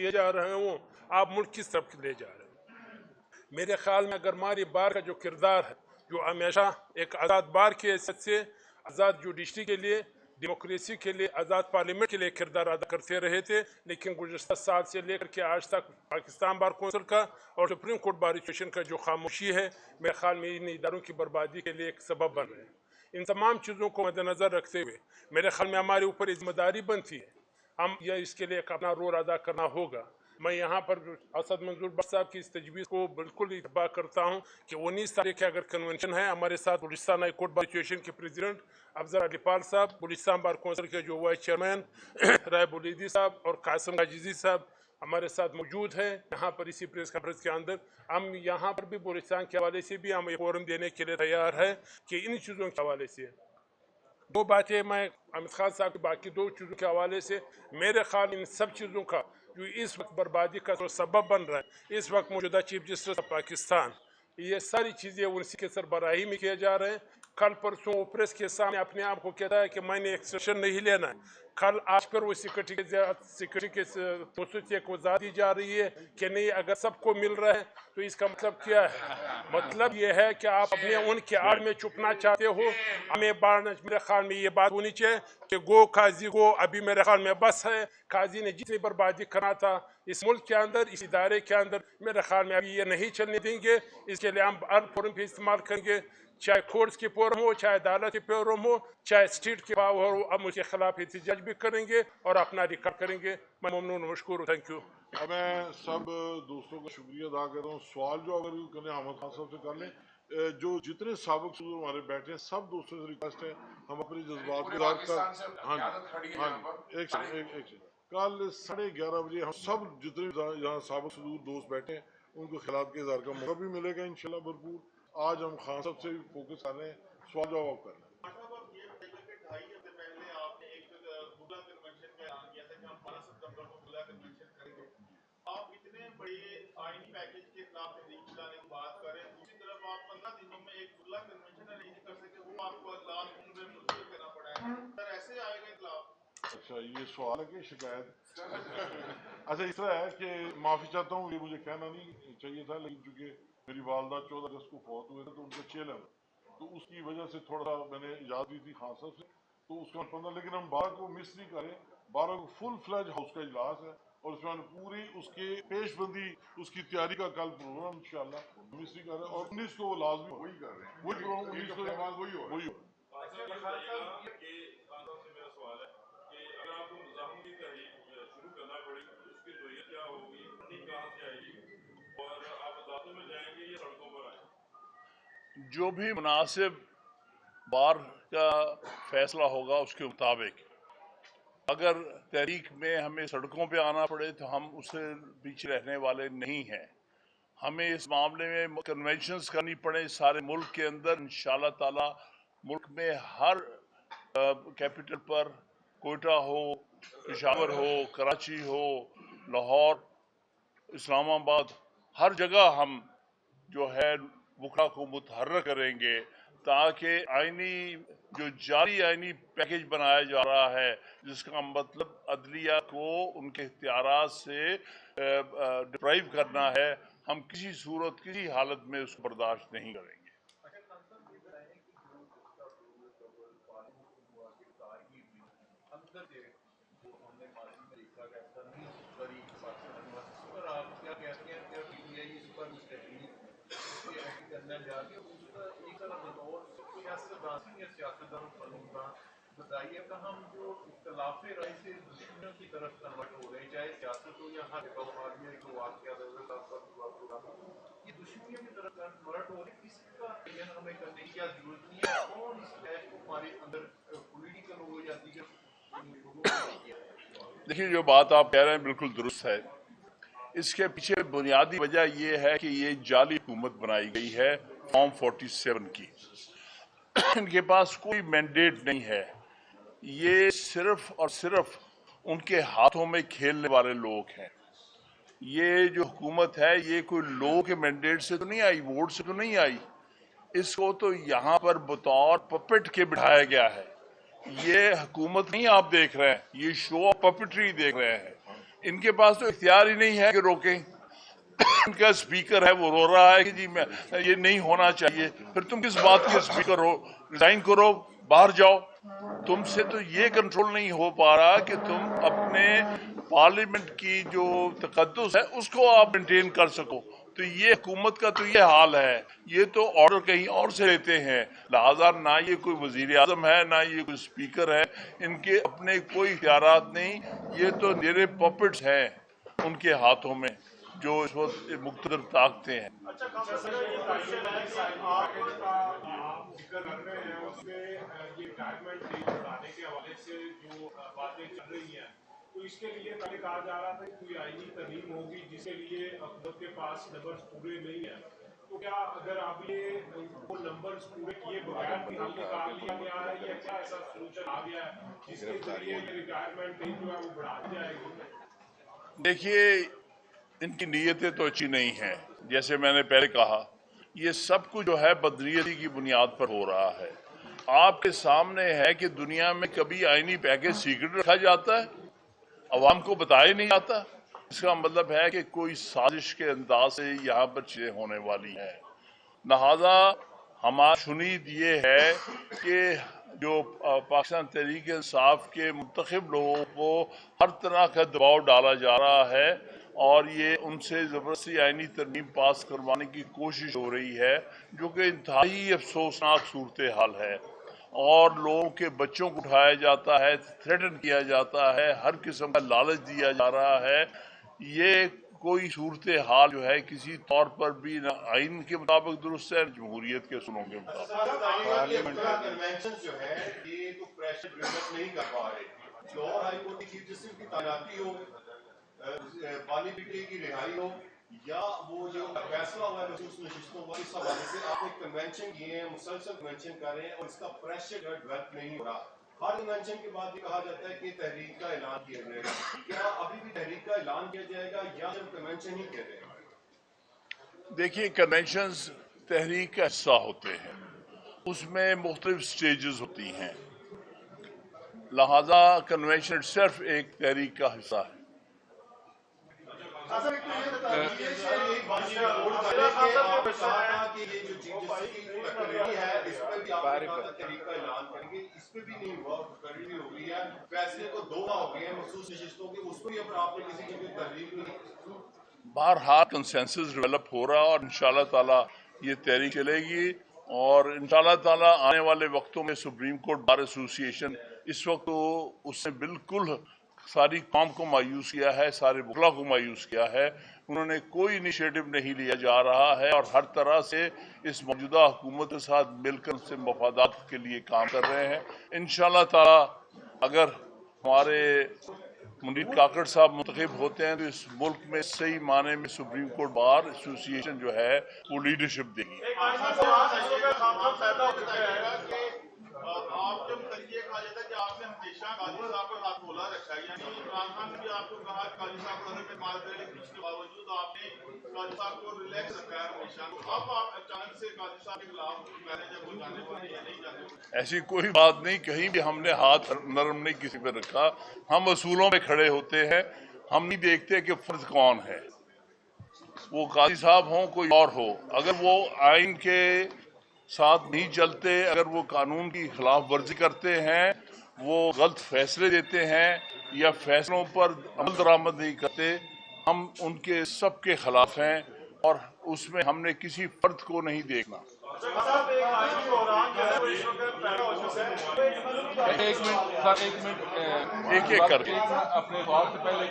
किए जा रहे हों, आप मुल्क किस तरफ ले जा रहे हैं। मेरे ख्याल में अगर मारी बार का जो किरदार है, जो हमेशा एक आज़ाद बार की हैसियत से आज़ाद जुडिशरी के लिए, डेमोक्रेसी के लिए, आज़ाद पार्लियामेंट के लिए किरदार अदा करते रहे थे, लेकिन गुज़श्ता साल से लेकर के आज तक पाकिस्तान बार कौंसिल का और सुप्रीम कोर्ट बार एसोसिएशन का जो खामोशी है, मेरे ख्याल में इन इदारों की बर्बादी के लिए एक सबब बन रहे हैं। इन तमाम चीज़ों को मद्देनज़र रखते हुए मेरे ख्याल में हमारे ऊपर जिम्मेदारी बनती है, हम यह इसके लिए अपना रोल अदा करना होगा। मैं यहाँ पर असद मंजूर बख्श साहब की इस तजवीज़ को बिल्कुल इत्तबा करता हूँ कि 19 तारीख के अगर कन्वेंशन है, हमारे साथ Balochistan high court bar association के प्रेसिडेंट अफजल अलीपाल साहब, बलूचिस्तान बार कौंसिल के जो वाइस चेयरमैन राय बुलीदी साहब और कासिम गाजिजी साहब हमारे साथ मौजूद हैं यहाँ पर इसी प्रेस कॉन्फ्रेंस के अंदर। हम यहाँ पर भी बलूचिस्तान के हवाले से भी हम एक फोरम देने के लिए तैयार है कि इन चीज़ों के हवाले से दो बातें मैं अमित खान साहब की बाकी दो चीज़ों के हवाले से, मेरे ख्याल इन सब चीज़ों का जो इस वक्त बर्बादी का जो सबब बन रहा है, इस वक्त मौजूदा चीफ जस्टिस ऑफ पाकिस्तान, ये सारी चीज़ें उनसी के सरबराही में किए जा रहे हैं। कल परसों वो प्रेस के सामने अपने आप को कहता है कि मैंने एक्सेशन नहीं लेना है, कल आज पर वो सिक्योरिटी के खसूसियत को वजाहत दी जा रही है कि नहीं अगर सबको मिल रहा है तो इसका मतलब क्या है। मतलब ये है कि आप अपने उनके आड़ में छुपना चाहते हो। हमें मेरे ख्याल में ये बात होनी चाहिए कि गो काजी गो, अभी मेरे ख्याल में बस है। काजी ने जितनी बर्बादी करना था इस मुल्क के अंदर, इस इदारे के अंदर, मेरे ख्याल में अभी ये नहीं चलने देंगे। इसके लिए हम हर फोरम पे इस्तेमाल करेंगे, चाहे कोर्ट्स के फोरम हो, चाहे अदालत के फोरम हो, चाहे स्टेट के पावर हो। हम उसके खिलाफ एहतजाज भी करेंगे और अपना रिकॉर्ड करेंगे। मैं ममनून मशकूर, थैंक यू। मैं सब दोस्तों का शुक्रिया अदा करता हूँ। सवाल जो अगर करें अहमद खान साहब से कर लें, जो जितने साबिक सदूर हमारे बैठे हैं सब दोस्तों से रिक्वेस्ट है हम अपने जज्बात के इज़हार कर। हाँ जी, एक सेकंड, कल 11:30 बजे हम सब जितने यहाँ साबिक सदूर दोस्त बैठे हैं उनको खिलाफ के इज़हार का मौका भी मिलेगा इंशाल्लाह भरपूर। आज हम खान साहब से भी फोकस कर रहे हैं, सवाल जवाब कर रहे हैं। आप इतने बड़े आईनी पैकेज के खिलाफ तहरीक चलाने की बात कर रहे हैं, दूसरी तरफ आप 15 दिनों में एक खुला कन्वेंशन नहीं कर सके, वो आपको लास्ट मिनट में मुश्किल करना पड़ा है, सर ऐसे आएगा इख्लाफ। अच्छा, ये सवाल है कि शिकायत अच्छा इस तरह है कि माफ़ी चाहता हूँ, ये मुझे कहना नहीं चाहिए था, लेकिन चूंकि मेरी वालदा 14 अगस्त को फौत हुए थे तो उनका चेल है, तो उसकी वजह से थोड़ा सा मैंने याद दी थी खान साहब से, तो उसका 15, लेकिन हम 12 को मिस नहीं करें। 12 को फुल फ्लैज हाउस का इजलास है और उसमें पूरी उसके पेशबंदी उसकी तैयारी का कल प्रोग्राम इंशाल्लाह मिस नहीं कर रहे, और 19 को वो लाजमी वही कर रहे हैं, वही प्रोग्राम 19 को वही हो। जो भी मुनासिब बार का फैसला होगा उसके मुताबिक, अगर तहरीक में हमें सड़कों पे आना पड़े तो हम उससे पीछे रहने वाले नहीं हैं। हमें इस मामले में कन्वेंशंस करनी पड़े सारे मुल्क के अंदर, इंशाल्लाह ताला मुल्क में हर कैपिटल पर, कोयटा हो, पेशावर हो, कराची हो, लाहौर, इस्लामाबाद, हर जगह हम जो है वुकरा को मुतहर्रिक करेंगे ताकि आईनी जो जारी आईनी पैकेज बनाया जा रहा है, जिसका मतलब अदलिया को उनके इख्तियारात से डिप्राइव करना है, हम किसी सूरत किसी हालत में उसको बर्दाश्त नहीं करेंगे। बताइए कि हम जो इख्तिलाफ राय से दुश्मनों की तरफ कन्वर्ट हो रहे, चाहे सियासत हो या हर ये दुश्मनियों की तरफ कन्वर्ट हो रहे, इसका हमें करने की जरूरत नहीं है। कौन इस क्लैश को हमारे अंदर पॉलिटिकल हो या दीगर। देखिए, जो बात आप कह रहे हैं बिल्कुल दुरुस्त है। इसके पीछे बुनियादी वजह यह है कि ये जाली हुकूमत बनाई गई है फॉर्म 47 की। इनके पास कोई मैंडेट नहीं है, ये सिर्फ और सिर्फ उनके हाथों में खेलने वाले लोग हैं। ये जो हुकूमत है ये कोई लोगों के मैंडेट से तो नहीं आई, वोट से तो नहीं आई, इसको तो यहाँ पर बतौर पपेट के बिठाया गया है। ये हुकूमत नहीं आप देख रहे हैं, ये शो ऑफ पपेट्री देख रहे हैं। ان کے پاس تو اختیار ہی نہیں ہے کہ روکیں. ان کا اسپیکر ہے وہ رو رہا ہے کہ جی میں یہ نہیں ہونا چاہیے. پھر تم کس بات کے اسپیکر ہو؟ ریزائن کرو, باہر جاؤ. تم سے تو یہ کنٹرول نہیں ہو پا رہا کہ تم اپنے پارلیمنٹ کی جو تقدس ہے اس کو آپ مینٹین کر سکو. تو یہ حکومت کا تو یہ حال ہے. یہ تو آرڈر کہیں اور سے لیتے ہیں. لہذا نہ یہ کوئی وزیر اعظم ہے نہ یہ کوئی اسپیکر ہے. ان کے اپنے کوئی اختیارات نہیں. یہ تو میرے پپٹس ہیں ان کے ہاتھوں میں جو اس وقت مقتدر طاقتیں ہیں. تو اس کے لیے پہلے کہا جا رہا تھا کہ کوئی آئینی ترمیم ہوگی جس کے لیے حکومت کے پاس نمبرز پورے نہیں ہیں. تو کیا اگر اب یہ وہ نمبرز پورے کیے بغیر بھی حل نکال لیا گیا ہے یا کیا ایسا سولوشن آ گیا ہے جس کے ذریعے ریٹائرمنٹ ایج جو ہے وہ بڑھا دی جائے گی؟ دیکھیے ان کی نیتیں تو اچھی نہیں ہیں. جیسے میں نے پہلے کہا یہ سب کچھ جو ہے بدنیتی کی بنیاد پر ہو رہا ہے. آپ کے سامنے ہے کہ دنیا میں کبھی آئینی پیکج سیکرٹ رکھا جاتا ہے, عوام کو بتایا نہیں جاتا. اس کا مطلب ہے کہ کوئی سازش کے انداز سے یہاں پر چیزیں ہونے والی ہیں. لہذا ہمارا شنید یہ ہے کہ جو پاکستان تحریک انصاف کے منتخب لوگوں کو ہر طرح کا دباؤ ڈالا جا رہا ہے اور یہ ان سے زبردستی آئینی ترمیم پاس کروانے کی کوشش ہو رہی ہے, جو کہ انتہائی افسوسناک صورتحال ہے. اور لوگوں کے بچوں کو اٹھایا جاتا ہے, تھریٹن کیا جاتا ہے, ہر قسم کا لالچ دیا جا رہا ہے. یہ کوئی صورتحال جو ہے کسی طور پر بھی نہ آئین کے مطابق درست ہے, جمہوریت کے اصولوں کے مطابق. کنونشن جو ہے یہ تو پریشر ڈیولپ نہیں کر پا رہے. لاہور ہائی کورٹ کی چیف جسٹس کی تعیناتی ہو, بانی بٹے کی رہائی ہو, یا وہ جو فیصلہ ہوا ہے مخصوص نشستوں کا, اس حوالے سے آپ ایک کنونشن کیے ہیں, مسلسل کنونشن کر رہے ہیں اور اس کا پریشر ڈیولپ نہیں ہو رہا. ہر کنونشن کے بعد یہ کہا جاتا ہے کہ تحریک کا اعلان کیا جائے گا. کیا ابھی بھی تحریک کا اعلان کیا جائے گا یا جب کنونشن ہی کیا جائے گا؟ دیکھیے کنونشنز تحریک کا حصہ ہوتے ہیں, اس میں مختلف سٹیجز ہوتی ہیں. لہذا کنونشن صرف ایک تحریک کا حصہ ہے. بہرحال کنسنسس ڈیولپ ہو رہا اور انشاءاللہ تعالیٰ یہ تحریک چلے گی. اور انشاءاللہ تعالیٰ آنے والے وقتوں میں سپریم کورٹ بار ایسوسی ایشن اس وقت اس نے بالکل ساری قوم کو مایوس کیا ہے, سارے وکلا کو مایوس کیا ہے. انہوں نے کوئی انیشیٹو نہیں لیا جا رہا ہے اور ہر طرح سے اس موجودہ حکومت کے ساتھ مل کر سے مفادات کے لیے کام کر رہے ہیں. انشاءاللہ تعالیٰ اگر ہمارے منیر کاکڑ صاحب منتخب ہوتے ہیں تو اس ملک میں صحیح معنی میں سپریم کورٹ بار ایسوسی ایشن جو ہے وہ لیڈرشپ دے گی. آپ جب تجزیہ کہا جاتا ہے کہ آپ نے ہمیشہ قاضی صاحب کا ہاتھ کھولا رکھا ہے, یعنی عمران خان نے بھی آپ کو کہا قاضی صاحب کو میں مار دے, لیکن اس کے باوجود آپ نے قاضی صاحب کو ریلیکس رکھا ہے ہمیشہ. اب آپ اچانک سے قاضی صاحب کے خلاف مینیجر ہو جانے والے یا نہیں جانے؟ ایسی کوئی بات نہیں, کہیں بھی ہم نے ہاتھ نرم نہیں کسی پہ رکھا. ہم اصولوں پہ کھڑے ہوتے ہیں, ہم نہیں دیکھتے کہ فرد کون ہے, وہ قاضی صاحب ہوں کوئی اور ہو. اگر وہ آئین کے ساتھ نہیں چلتے, اگر وہ قانون کی خلاف ورزی کرتے ہیں, وہ غلط فیصلے دیتے ہیں یا فیصلوں پر عمل درآمد نہیں کرتے, ہم ان کے سب کے خلاف ہیں اور اس میں ہم نے کسی فرد کو نہیں دیکھنا. ایک ایک کر کے اپنے سوال سے پہلے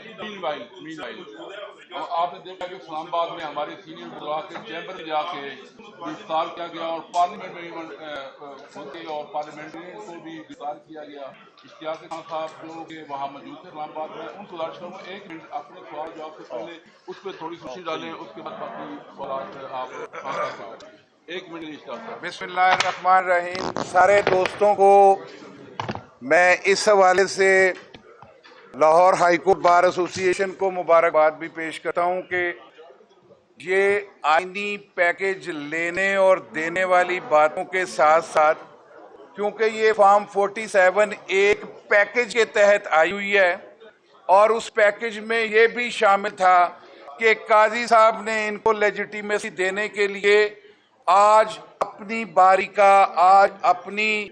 آپ نے دیکھا کہ اسلام آباد میں ہمارے سینئر وزراء کے چیمبر میں جا کے گرفتار کیا گیا اور پارلیمنٹ میں اور پارلیمنٹرین کو بھی گرفتار کیا گیا. اشتیاق خان صاحب جو کہ وہاں موجود تھے اسلام آباد میں, ان کو گزارش کروں گا 1 منٹ اپنے سوال جواب سے پہلے اس پہ تھوڑی خوشی ڈالیں, اس کے بعد باقی سوالات آپ 1 منٹ. بسم اللہ الرحمن الرحیم. سارے دوستوں کو میں اس حوالے سے لاہور ہائی کورٹ بار ایسوسی ایشن کو مبارکباد بھی پیش کرتا ہوں کہ یہ آئینی پیکج لینے اور دینے والی باتوں کے ساتھ ساتھ, کیونکہ یہ فارم 47 ایک پیکج کے تحت آئی ہوئی ہے, और उस पैकेज में ये भी शामिल था कि काजी साहब ने इनको लेजिटिमेसी देने के लिए आज अपनी बारी का, आज अपनी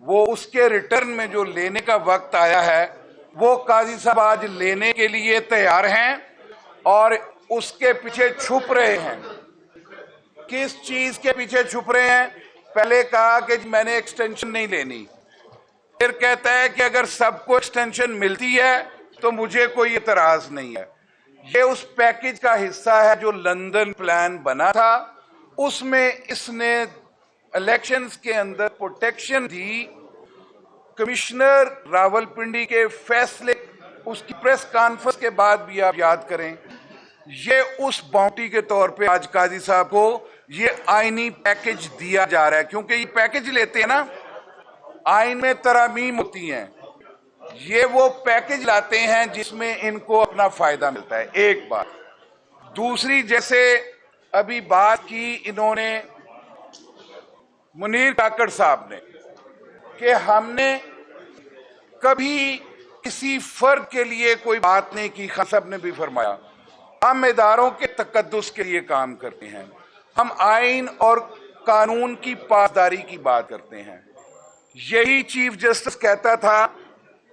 वो उसके रिटर्न में जो लेने का वक्त आया है वो काजी साहब आज लेने के लिए तैयार हैं और उसके पीछे छुप रहे हैं। किस चीज के पीछे छुप रहे हैं? पहले कहा कि मैंने एक्सटेंशन नहीं लेनी, फिर कहता है कि अगर सबको एक्सटेंशन मिलती है तो मुझे कोई एतराज नहीं है। ये उस पैकेज का हिस्सा है जो लंदन प्लान बना था, उसमें इसने इलेक्शंस के अंदर प्रोटेक्शन दी। कमिश्नर रावलपिंडी के फैसले, उसकी प्रेस कॉन्फ्रेंस के बाद भी आप याद करें, ये उस बाउंटी के तौर पे आज काजी साहब को ये आईनी पैकेज दिया जा रहा है। क्योंकि ये पैकेज लेते हैं ना, आइन में तरामीम होती हैं, ये वो पैकेज लाते हैं जिसमें इनको अपना फायदा मिलता है। एक बात। दूसरी, जैसे अभी बात की इन्होंने मुनीर काकड़ साहब ने कि हमने कभी किसी फर्द के लिए कोई बात नहीं की। खान साहब ने भी फरमाया हम इदारों के तकद्दुस के लिए काम करते हैं, हम आइन और कानून की पासदारी की बात करते हैं। यही चीफ जस्टिस कहता था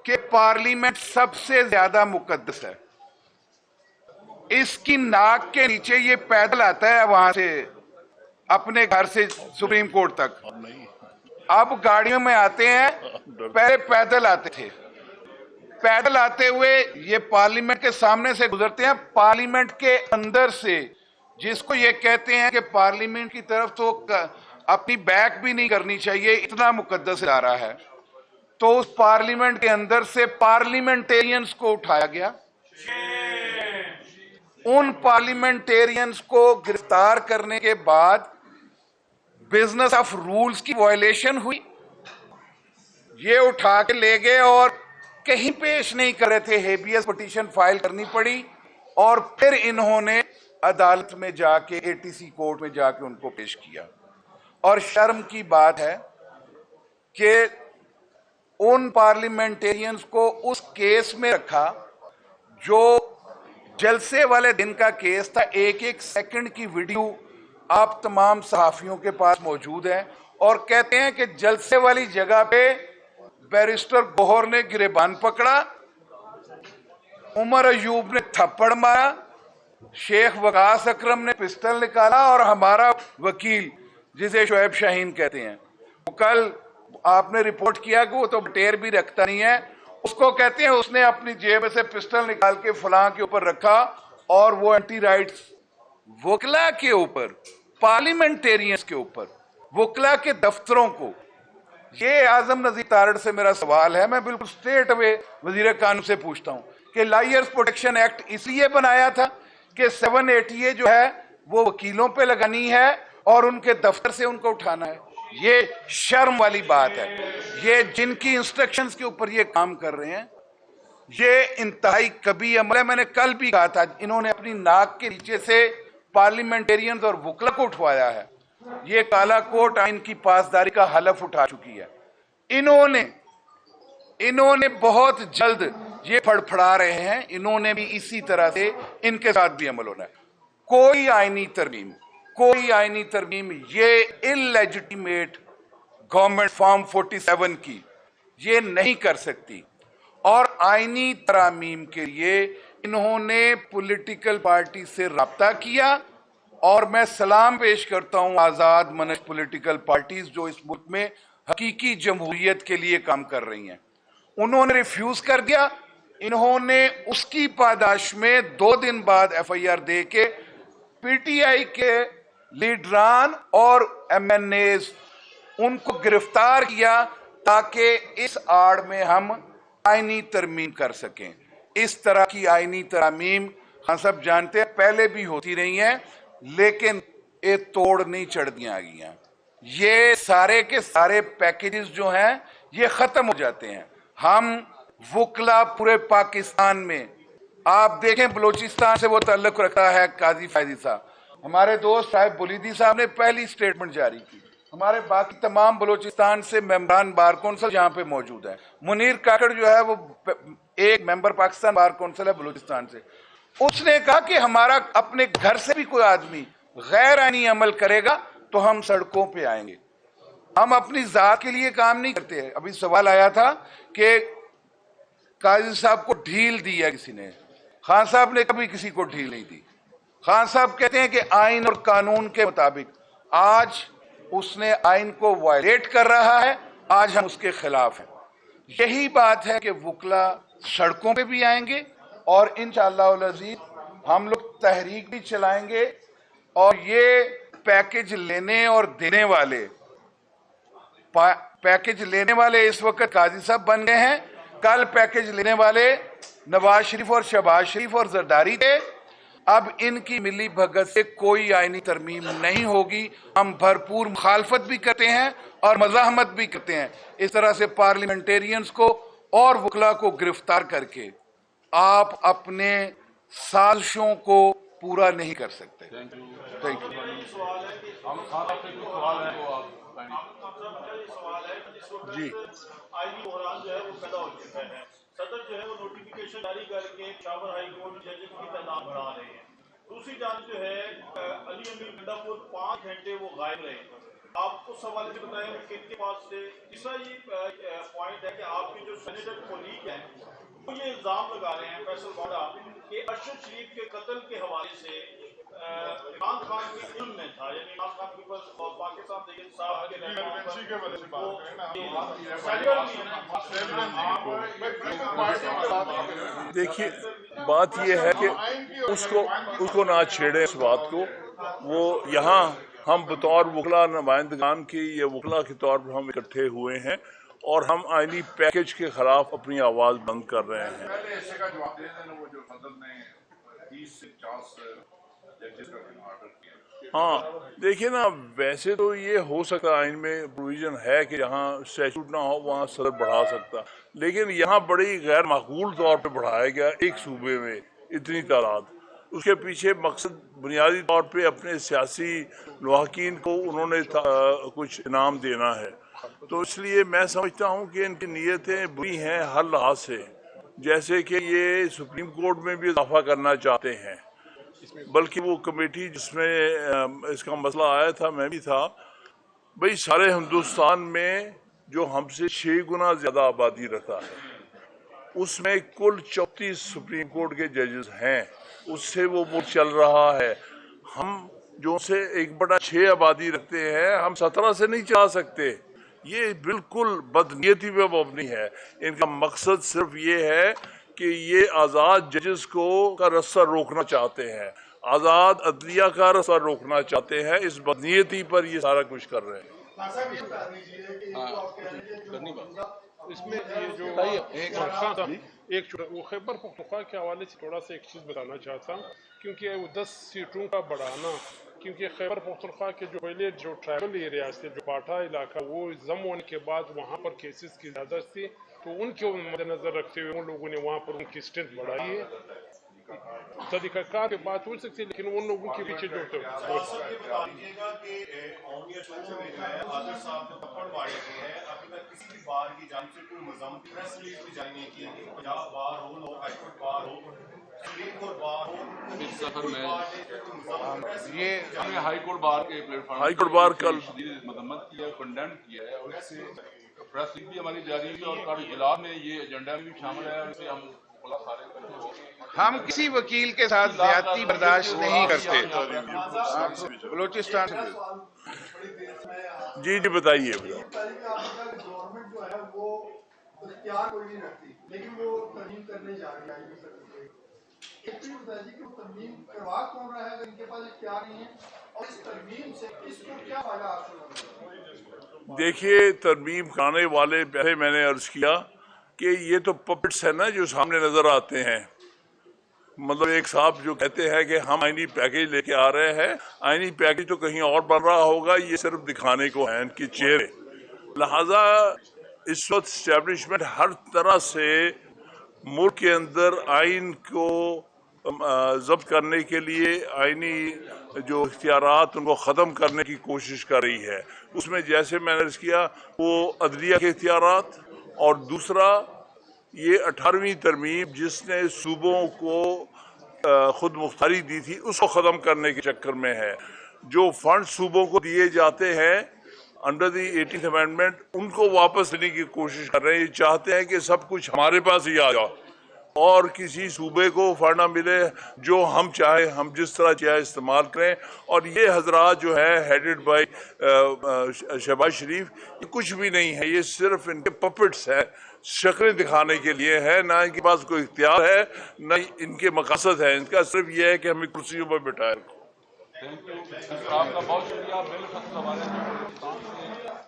कि पार्लियामेंट सबसे ज्यादा मुकद्दस है। इसकी नाक के नीचे ये पैदल आता है वहां से अपने घर से सुप्रीम कोर्ट तक, अब गाड़ियों में आते हैं, पहले पैदल आते थे। पैदल आते हुए ये पार्लियामेंट के सामने से गुजरते हैं, पार्लियामेंट के अंदर से, जिसको ये कहते हैं कि पार्लियामेंट की तरफ तो अपनी बैक भी नहीं करनी चाहिए, इतना मुकद्दस इदारा है। तो उस पार्लियामेंट के अंदर से पार्लियामेंटेरियंस को उठाया गया, उन पार्लियामेंटेरियंस को गिरफ्तार करने के बाद बिजनेस ऑफ रूल्स की वायलेशन हुई, ये उठा के ले गए और कहीं पेश नहीं कर रहे थे, हेबियस पिटीशन फाइल करनी पड़ी और फिर इन्होंने अदालत में जाके एटीसी कोर्ट में जाके उनको पेश किया। और शर्म की बात है कि उन पार्लियामेंटेरियंस को उस केस में रखा जो जलसे वाले दिन का केस था। एक एक सेकंड की वीडियो आप तमाम सहाफियों के पास मौजूद है और कहते हैं कि जलसे वाली जगह पे बैरिस्टर गौहर ने गिरेबान पकड़ा, उमर अयूब ने थप्पड़ मारा, शेख वकास अकरम ने पिस्टल निकाला और हमारा वकील जिसे शोएब शाहीन कहते हैं, वो कल आपने रिपोर्ट किया कि वो तो बटेर भी रखता नहीं है, उसको कहते हैं उसने अपनी जेब से पिस्टल निकाल के फलां के ऊपर रखा और वो एंटी राइट्स वकला के ऊपर, पार्लियामेंटेरियंस के ऊपर, वकला के दफ्तरों को। ये आजम नजीर तारड़ से मेरा सवाल है, मैं बिल्कुल स्ट्रेट अवे वजीर कानून से पूछता हूं कि लायर्स प्रोटेक्शन एक्ट इसलिए बनाया था कि 780 जो है वो वकीलों पे लगानी है और उनके दफ्तर से उनको उठाना है। ये शर्म वाली बात है। ये जिनकी इंस्ट्रक्शंस के ऊपर ये काम कर रहे हैं, ये इंतहाई कभी अमल है। मैंने कल भी कहा था, इन्होंने अपनी नाक के नीचे से पार्लियामेंटेरियंस और वकला को उठवाया है। ये काला कोट आइन की पासदारी का हलफ उठा चुकी है। इन्होंने बहुत जल्द ये फड़फड़ा रहे हैं, इन्होंने भी इसी तरह से इनके साथ भी अमल होना है। कोई आईनी तरमीम ये इलेजिटिमेट गवर्नमेंट फॉर्म 47 की ये नहीं कर सकती। और आईनी तरामीम के लिए इन्होंने पॉलिटिकल पार्टी से राब्ता किया और मैं सलाम पेश करता हूं आजाद मनश पॉलिटिकल पार्टीज जो इस मुल्क में हकीकी जमहूरियत के लिए काम कर रही हैं। उन्होंने रिफ्यूज कर दिया। इन्होंने उसकी पादाश में 2 दिन बाद एफआईआर दे के पीटीआई के लीडरान और एमएनएज उनको गिरफ्तार किया ताकि इस आड़ में हम आईनी तरमीम कर सकें। इस तरह की आईनी तरमीम हम सब जानते हैं पहले भी होती रही हैं, लेकिन ये तोड़ नहीं चढ़तियां आ गई। ये सारे के सारे पैकेजेस जो हैं ये खत्म हो जाते हैं। हम वकला पूरे पाकिस्तान में, आप देखें बलूचिस्तान से वो ताल्लुक रखता है काजी फैजी साहब, हमारे दोस्त साहिब बुलीदी साहब ने पहली स्टेटमेंट जारी की, हमारे बाकी तमाम बलूचिस्तान से मेंबरान बार कौंसिल यहाँ पे मौजूद है। मुनीर काकड़ जो है वो एक मेंबर पाकिस्तान बार कौंसिल है बलूचिस्तान से, उसने कहा कि हमारा अपने घर से भी कोई आदमी गैर आईनी अमल करेगा तो हम सड़कों पे आएंगे। हम अपनी जात के लिए काम नहीं करते हैं। अभी सवाल आया था कि काजी साहब को ढील दी है किसी ने। खान साहब ने कभी किसी को ढील नहीं दी। खान साहब कहते हैं कि आइन और कानून के मुताबिक आज उसने आइन को वायलेट कर रहा है, आज हम उसके खिलाफ हैं। यही बात है कि वुकला सड़कों पे भी आएंगे और इंशाअल्लाह अज़ीज़ हम लोग तहरीक भी चलाएंगे। और ये पैकेज लेने और देने वाले इस वक्त काजी साहब बन गए हैं। कल पैकेज लेने वाले नवाज शरीफ और शहबाज शरीफ और जरदारी थे। अब इनकी मिली भगत से कोई आईनी तरमीम नहीं होगी। हम भरपूर मुखालफत भी करते हैं और मज़ाहमत भी करते हैं। इस तरह से पार्लियामेंटेरियंस को और वकला को गिरफ्तार करके आप अपने साजिशों को पूरा नहीं कर सकते। Thank you. जी, आईनी बहरान जो है वो पैदा हो चुका है। सदर जो है वो नोटिफिकेशन जारी करके पेशावर हाई कोर्ट जजेस की तादाद बढ़ा रहे हैं। दूसरी जानब जो है अली अमीर गंडापुर 5 घंटे वो गायब रहे। आप उस हवाले से बताएं कि किनके पास से। तीसरा ये पॉइंट है कि आपके जो सेनेटर कोलीग हैं वो ये इल्जाम लगा रहे हैं फैसल वाडा कि अरशद शरीफ के कत्ल के हवाले से इमरान खान की इल्म में था, यानी इमरान खान के पास पाकिस्तान तहरीक इंसाफ के देखिए, बात ये है कि उसको ना छेड़े इस बात को। वो यहाँ हम बतौर वकला नुमाइंदगान की या वकला के तौर पर हम इकट्ठे हुए हैं और हम आईनी पैकेज के खिलाफ अपनी आवाज बंद कर रहे हैं। पहले ऐसे का जवाब दे देना, वो जो सदर ने 30 से 50 जजेस का ऑर्डर किया। हाँ, देखिए ना, वैसे तो ये हो सकता आइन में प्रोविजन है कि जहाँ स्टैट्यूट ना हो वहाँ सदर बढ़ा सकता, लेकिन यहाँ बड़ी गैर माकूल तौर पे बढ़ाया गया एक सूबे में इतनी तादाद। उसके पीछे मकसद बुनियादी तौर पे अपने सियासी लवाकिन को उन्होंने कुछ इनाम देना है। तो इसलिए मैं समझता हूँ कि इनकी नीयतें बुरी हैं हर लिहाज से। जैसे कि ये सुप्रीम कोर्ट में भी इजाफा करना चाहते हैं, बल्कि वो कमेटी जिसमें इसका मसला आया था, मैं भी था। भाई, सारे हिंदुस्तान में जो हमसे 6 गुना ज़्यादा आबादी रखता है, उसमें कुल 34 सुप्रीम कोर्ट के जजेस हैं। उससे वो मुल्क चल रहा है। हम जो से 1/6 आबादी रखते हैं, हम 17 से नहीं चला सकते। ये बिल्कुल बदनीयती पे मबनी है। इनका मकसद सिर्फ ये है कि ये आज़ाद जजेस का रस्सा रोकना चाहते हैं, आज़ाद अदलिया का रस्सा रोकना चाहते हैं। इस बदनीयती पर ये सारा कुछ कर रहे हैं। इसमें ये जो एक वो खैबर पख्तूनख्वा के हवाले से थोड़ा सा एक चीज़ बताना चाहता हूँ, क्योंकि वो 10 सीटों का बढ़ाना, क्योंकि खैबर पख्तूनख्वा के जो पहले जो ट्राइबल एरियाज थे, जो पाठा इलाका, वो जम होने के बाद वहाँ पर केसेस की ज़्यादा थी, तो उनके मद्देनजर रखते हुए उन लोगों ने वहाँ पर उनकी स्ट्रेंथ बढ़ाई है। तरीक़ाकार की बात हो सकती है, लेकिन उन लोगों के पीछे जो ये हमने हाई कोर्ट बार के प्लेटफॉर्म हाई कोर्ट बार कल मजम्मत किया, कंडेम किया है, और इससे प्रेस लीग भी हमारी जारी है और कारी जिला में ये एजेंडा में भी शामिल है। और इसे हम किसी वकील के साथ ज्यादती बर्दाश्त नहीं करते। बलूचिस्तान जी बताइए। गवर्नमेंट जो है वो इख्तियार कोई नहीं रखती, लेकिन वो तरमीम करने जा रही है। एक चीज बताइए कि वो तरमीम करवा कौन रहा है अगर इनके पास इख्तियार नहीं है, और इस तरमीम से किसको क्या फायदा हासिल होगा? देखिए, तरमीम कराने वाले, पहले मैंने अर्ज किया कि ये तो पपेट्स है ना जो सामने नजर आते हैं। मतलब एक साहब जो कहते हैं कि हम आईनी पैकेज लेके आ रहे हैं, आईनी पैकेज तो कहीं और बन रहा होगा, ये सिर्फ दिखाने को है इनकी चेहरे। लिहाजा इस वक्त इस्टेब्लिशमेंट हर तरह से मुल्क के अंदर आइन को ضبط کرنے کے لیے آئینی جو اختیارات ان کو ختم کرنے کی کوشش کر رہی ہے. اس میں جیسے میں نے عرض کیا وہ عدلیہ کے اختیارات، اور دوسرا یہ 18ویں ترمیم جس نے صوبوں کو خود مختاری دی تھی اس کو ختم کرنے کے چکر میں ہے. جو فنڈ صوبوں کو دیے جاتے ہیں انڈر دی 18th امینڈمنٹ ان کو واپس لینے کی کوشش کر رہے ہیں. یہ چاہتے ہیں کہ سب کچھ ہمارے پاس ہی آ جاؤ اور کسی صوبے کو فنڈ نہ ملے، جو ہم چاہے ہم جس طرح چاہے استعمال کریں. اور یہ حضرات جو ہے ہیڈڈ بائی شہباز شریف، یہ کچھ بھی نہیں ہے، یہ صرف ان کے پپٹس ہیں، شکلیں دکھانے کے لیے ہے. نہ ان کے پاس کوئی اختیار ہے نہ ان کے مقاصد ہے. ان کا صرف یہ ہے کہ ہمیں کرسیوں پر بٹھائے. آپ کا بہت شکریہ. بالفصل ہمارے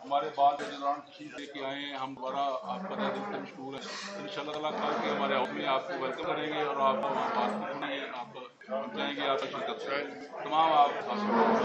ہمارے بعد کے دوران تشریف لے کے آئے ہیں، ہم دوبارہ آپ کا دل سے مشکور ہیں. ان شاء اللہ تعالیٰ کل کے ہمارے ہاؤس میں آپ کو ویلکم کریں گے اور آپ کو بات سنیں گے، آپ چاہیں گے آپ کی شرکت سے تمام آپ